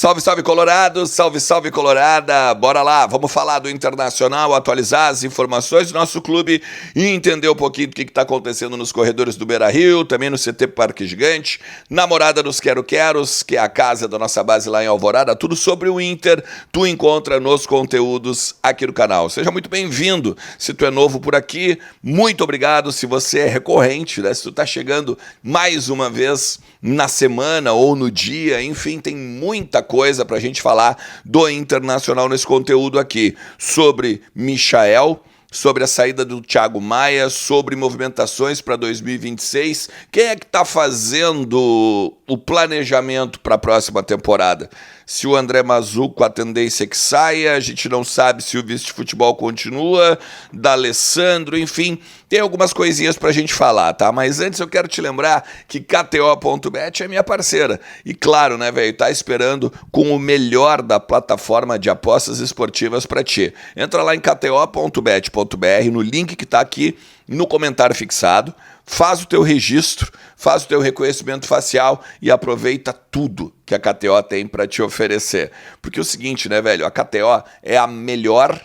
Salve, salve Colorado, salve, salve Colorada, bora lá, vamos falar do Internacional, atualizar as informações do nosso clube e entender um pouquinho do que está acontecendo nos corredores do Beira-Rio, também no CT Parque Gigante, na Morada dos Quero-Queros, que é a casa da nossa base lá em Alvorada, tudo sobre o Inter, tu encontra nos conteúdos aqui do canal. Seja muito bem-vindo, se tu é novo por aqui, muito obrigado, se você é recorrente, né? Se tu está chegando mais uma vez na semana ou no dia, enfim, tem muita coisa para a gente falar do Internacional nesse conteúdo aqui, sobre Michael, sobre a saída do Thiago Maia, sobre movimentações para 2026, quem é que está fazendo o planejamento para a próxima temporada? Se o André Mazzuco, a tendência é que saia, a gente não sabe se o vice-futebol continua, da Alessandro, enfim, tem algumas coisinhas pra gente falar, tá? Mas antes eu quero te lembrar que KTO.bet é minha parceira. E claro, né, velho, tá esperando com o melhor da plataforma de apostas esportivas pra ti. Entra lá em kto.bet.br, no link que tá aqui no comentário fixado, faz o teu registro, faz o teu reconhecimento facial e aproveita tudo que a KTO tem para te oferecer. Porque é o seguinte, né, velho, a KTO é a melhor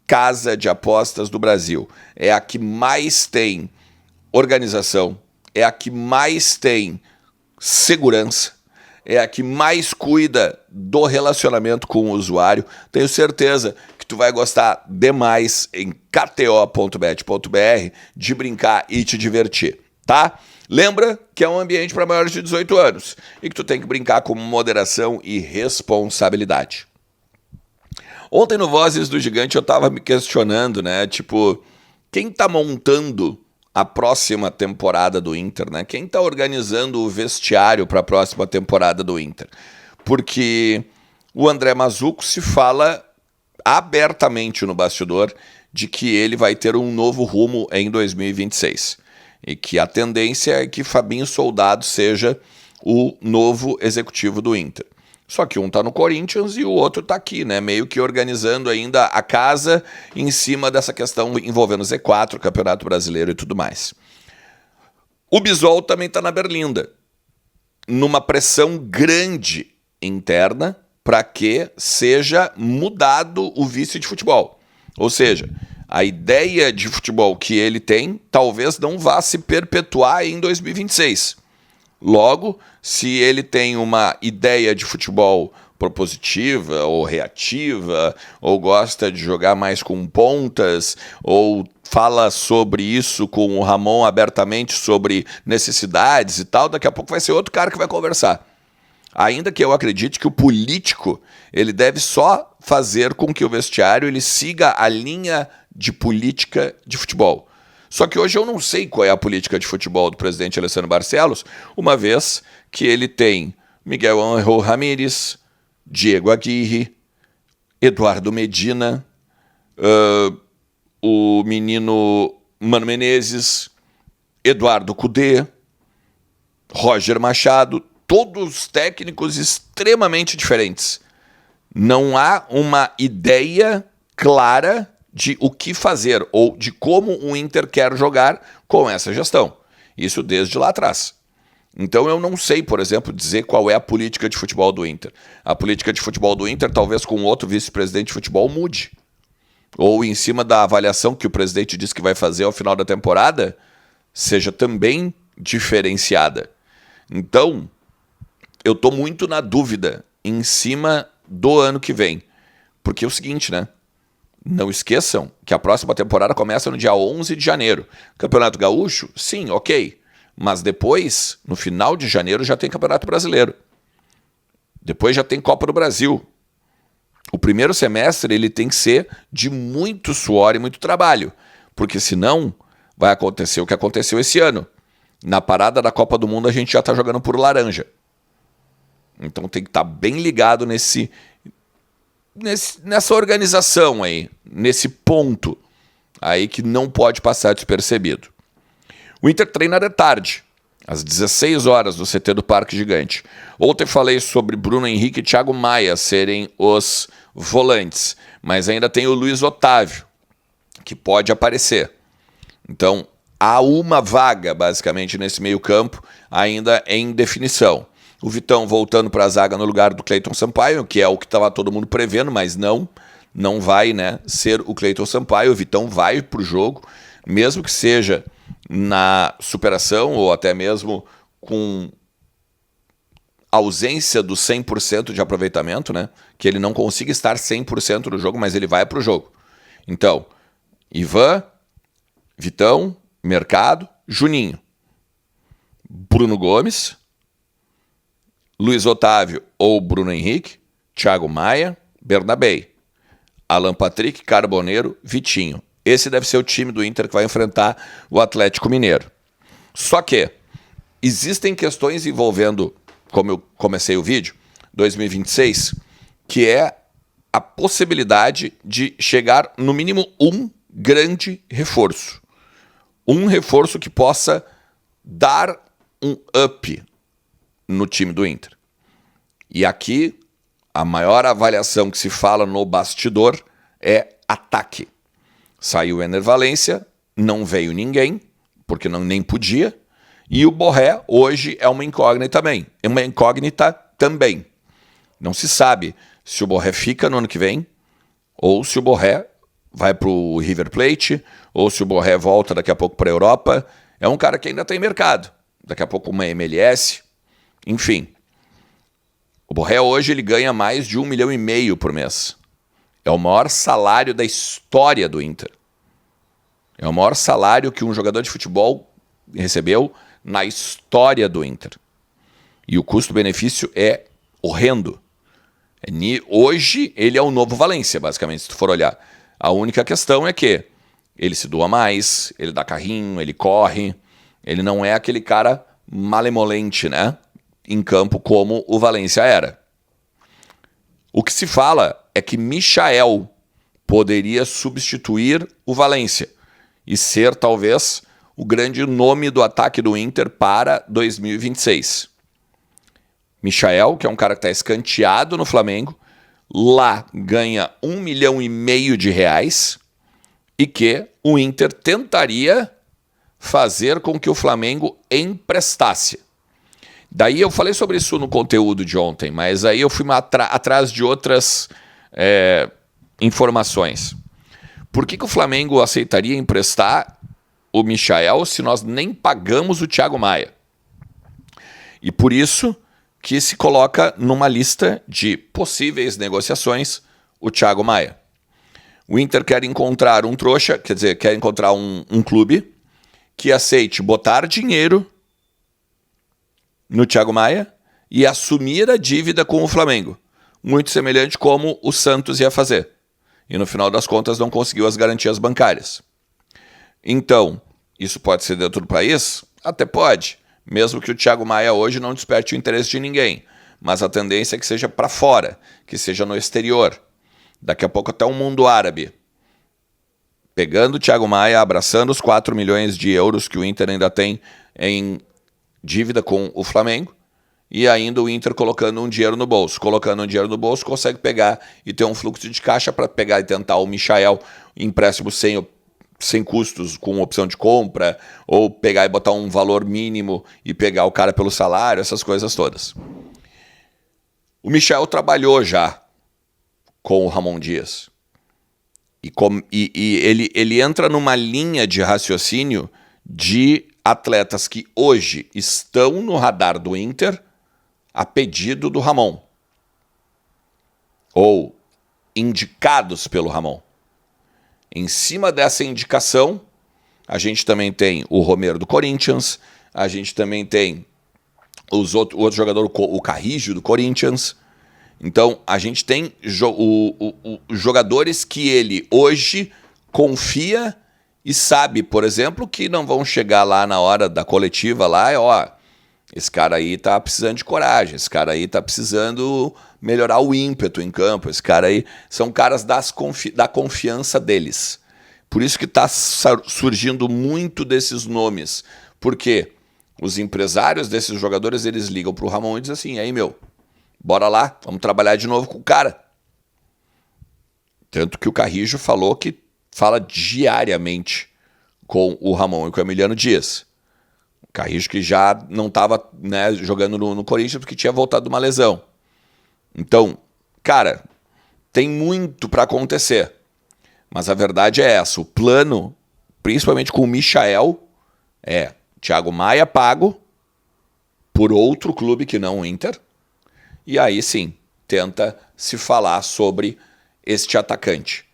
casa de apostas do Brasil. É a que mais tem organização, é a que mais tem segurança, é a que mais cuida do relacionamento com o usuário. Tenho certeza que tu vai gostar demais em kto.bet.br de brincar e te divertir, tá? Lembra que é um ambiente para maiores de 18 anos e que tu tem que brincar com moderação e responsabilidade. Ontem no Vozes do Gigante eu tava me questionando, né? Tipo, quem tá montando a próxima temporada do Inter, né? Quem tá organizando o vestiário para a próxima temporada do Inter? Porque o André Mazzuco se fala abertamente no bastidor de que ele vai ter um novo rumo em 2026. E que a tendência é que Fabinho Soldado seja o novo executivo do Inter. Só que um tá no Corinthians e o outro tá aqui, né? Meio que organizando ainda a casa em cima dessa questão envolvendo o Z4, Campeonato Brasileiro e tudo mais. O Bisol também tá na Berlinda, numa pressão grande interna para que seja mudado o vice de futebol. Ou seja, a ideia de futebol que ele tem talvez não vá se perpetuar em 2026. Logo, se ele tem uma ideia de futebol propositiva ou reativa, ou gosta de jogar mais com pontas, ou fala sobre isso com o Ramon abertamente, sobre necessidades e tal, daqui a pouco vai ser outro cara que vai conversar. Ainda que eu acredite que o político ele deve só fazer com que o vestiário ele siga a linha de política de futebol. Só que hoje eu não sei qual é a política de futebol do presidente Alessandro Barcelos, uma vez que ele tem Miguel Ángel Ramírez, Diego Aguirre, Eduardo Medina, o menino Mano Menezes, Eduardo Cudê, Roger Machado, todos técnicos extremamente diferentes. Não há uma ideia clara de o que fazer ou de como o Inter quer jogar com essa gestão. Isso desde lá atrás. Então eu não sei, por exemplo, dizer qual é a política de futebol do Inter. A política de futebol do Inter, talvez com outro vice-presidente de futebol, mude. Ou em cima da avaliação que o presidente diz que vai fazer ao final da temporada, seja também diferenciada. Então, eu estou muito na dúvida em cima do ano que vem. Porque é o seguinte, né? Não esqueçam que a próxima temporada começa no dia 11 de janeiro. Campeonato Gaúcho? Sim, ok. Mas depois, no final de janeiro, já tem Campeonato Brasileiro. Depois já tem Copa do Brasil. O primeiro semestre ele tem que ser de muito suor e muito trabalho. Porque senão vai acontecer o que aconteceu esse ano. Na parada da Copa do Mundo a gente já está jogando por laranja. Então tem que estar bem ligado nessa organização aí, nesse ponto aí que não pode passar despercebido. O Inter treina de tarde, às 16 horas no CT do Parque Gigante. Ontem falei sobre Bruno Henrique e Thiago Maia serem os volantes, mas ainda tem o Luiz Otávio, que pode aparecer. Então, há uma vaga, basicamente, nesse meio campo, ainda em definição. O Vitão voltando para a zaga no lugar do Cleiton Sampaio, que é o que estava todo mundo prevendo, mas não vai, né, ser o Cleiton Sampaio. O Vitão vai para o jogo, mesmo que seja na superação ou até mesmo com ausência do 100% de aproveitamento, né? Que ele não consiga estar 100% no jogo, mas ele vai para o jogo. Então, Ivan, Vitão, Mercado, Juninho, Bruno Gomes, Luiz Otávio ou Bruno Henrique, Thiago Maia, Bernabei, Alan Patrick, Carboneiro, Vitinho. Esse deve ser o time do Inter que vai enfrentar o Atlético Mineiro. Só que existem questões envolvendo, como eu comecei o vídeo, 2026, que é a possibilidade de chegar no mínimo um grande reforço. Um reforço que possa dar um up no time do Inter. E aqui, a maior avaliação que se fala no bastidor é ataque. Saiu o Ener Valencia, não veio ninguém, porque nem podia, e o Borré hoje é uma incógnita também. Não se sabe se o Borré fica no ano que vem, ou se o Borré vai para o River Plate, ou se o Borré volta daqui a pouco para a Europa. É um cara que ainda tem mercado. Daqui a pouco uma MLS, enfim. O Borré hoje ele ganha mais de 1,5 milhão por mês. É o maior salário da história do Inter. É o maior salário que um jogador de futebol recebeu na história do Inter. E o custo-benefício é horrendo. Hoje ele é o novo Valencia, basicamente, se tu for olhar. A única questão é que ele se doa mais, ele dá carrinho, ele corre. Ele não é aquele cara malemolente, né? Em campo como o Valencia era. O que se fala é que Michael poderia substituir o Valencia e ser talvez o grande nome do ataque do Inter para 2026. Michael, que é um cara que está escanteado no Flamengo, lá ganha 1,5 milhão de reais e que o Inter tentaria fazer com que o Flamengo emprestasse. Daí eu falei sobre isso no conteúdo de ontem, mas aí eu fui atrás de outras informações. Por que o Flamengo aceitaria emprestar o Michael se nós nem pagamos o Thiago Maia? E por isso que se coloca numa lista de possíveis negociações o Thiago Maia. O Inter quer encontrar um trouxa, quer dizer, quer encontrar um clube que aceite botar dinheiro no Thiago Maia e assumir a dívida com o Flamengo. Muito semelhante como o Santos ia fazer. E no final das contas não conseguiu as garantias bancárias. Então, isso pode ser dentro do país? Até pode. Mesmo que o Thiago Maia hoje não desperte o interesse de ninguém. Mas a tendência é que seja para fora, que seja no exterior. Daqui a pouco até o mundo árabe. Pegando o Thiago Maia, abraçando os 4 milhões de euros que o Inter ainda tem em dívida com o Flamengo, e ainda o Inter colocando um dinheiro no bolso. Colocando um dinheiro no bolso, consegue pegar e ter um fluxo de caixa para pegar e tentar o Michael empréstimo sem custos, com opção de compra, ou pegar e botar um valor mínimo e pegar o cara pelo salário, essas coisas todas. O Michael trabalhou já com o Ramon Dias. E ele entra numa linha de raciocínio de atletas que hoje estão no radar do Inter a pedido do Ramon. Ou indicados pelo Ramon. Em cima dessa indicação, a gente também tem o Romero do Corinthians, a gente também tem o outro jogador, o Carrijo do Corinthians. Então, a gente tem jogadores que ele hoje confia e sabe, por exemplo, que não vão chegar lá na hora da coletiva lá esse cara aí tá precisando de coragem, esse cara aí tá precisando melhorar o ímpeto em campo, esse cara aí são caras da confiança deles. Por isso que está surgindo muito desses nomes, porque os empresários desses jogadores, eles ligam pro Ramon e dizem assim, aí bora lá, vamos trabalhar de novo com o cara. Tanto que o Carrijo falou que fala diariamente com o Ramon e com o Emiliano Dias. Carrijo que já não estava, né, jogando no Corinthians porque tinha voltado de uma lesão. Então, cara, tem muito para acontecer. Mas a verdade é essa. O plano, principalmente com o Michael, é Thiago Maia pago por outro clube que não o Inter. E aí sim, tenta se falar sobre este atacante.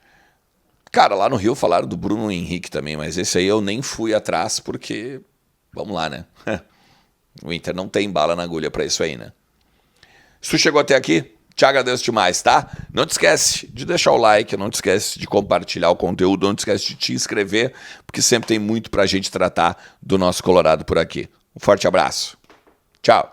Cara, lá no Rio falaram do Bruno Henrique também, mas esse aí eu nem fui atrás porque, vamos lá, né? O Inter não tem bala na agulha pra isso aí, né? Se tu chegou até aqui, te agradeço demais, tá? Não te esquece de deixar o like, não te esquece de compartilhar o conteúdo, não te esquece de te inscrever, porque sempre tem muito pra gente tratar do nosso Colorado por aqui. Um forte abraço. Tchau.